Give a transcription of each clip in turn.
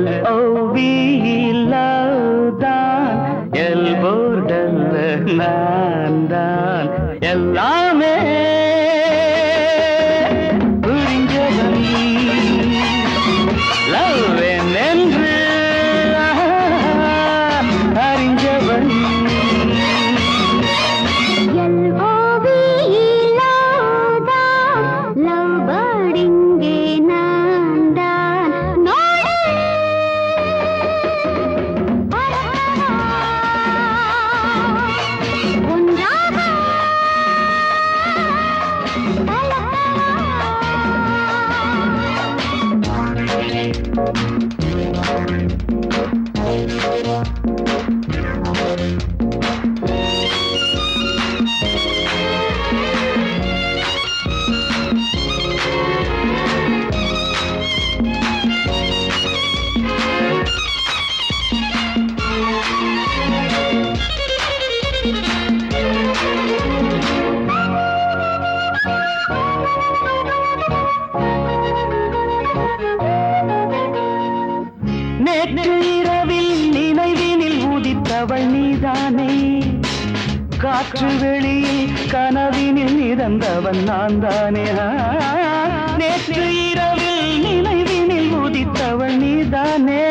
L-O-V-E love தான் எல்போர்டல்ல நான் தான் எல்லாமே புரிஞ்சவன் லவ் என்று அறிஞ்சவன் நேற்று இரவில் நினைவினில் உதித்தவள் நீதானே காற்று வெளியில் கனவினில் மிதந்தவன் நான் தானே நேற்று இரவில் நினைவினில் உதித்தவள் நீதானே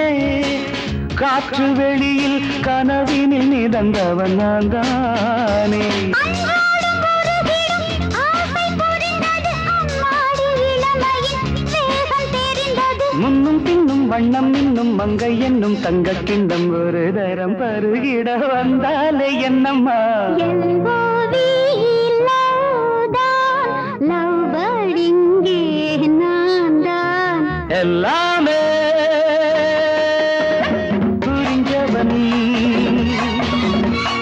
காற்று வெளியில் கனவினில் மிதந்தவன் நான் தானே முன்னும் பின்னும் வண்ணம் இன்னும் மங்கை என்னும் தங்க கிண்ணம் ஒரு தரம் பருகிட வந்தாலே என்னம்மா எல்லாமே புரிஞ்சவன்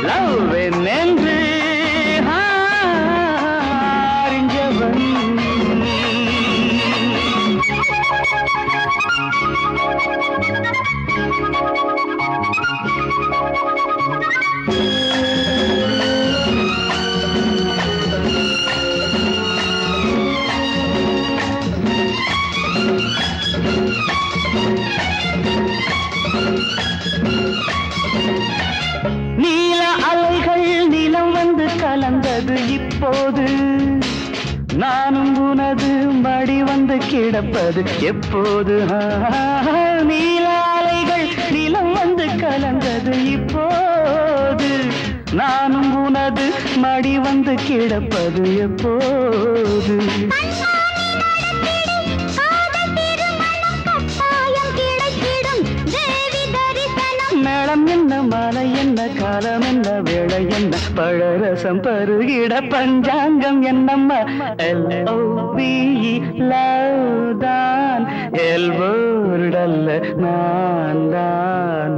லவ் என்று அறிஞ்சவன் நீல அலைகள் நிலம் வந்து கலந்தது இப்போது நானும் உனது மடி வந்து கிடப்பது எப்போது நீல அலைகள் நிலம் வந்து கலந்தது இப்போது நானும் உனது மடி வந்து கிடப்பது எப்போது மேளம் என்ன மலை என்ன காலம் என்ன வேளை என்ன பழரசம் பருகிட பஞ்சாங்கம் என்னம்மா L-O-V-E லவ் தான் எல்போர்டல்ல நான் தான்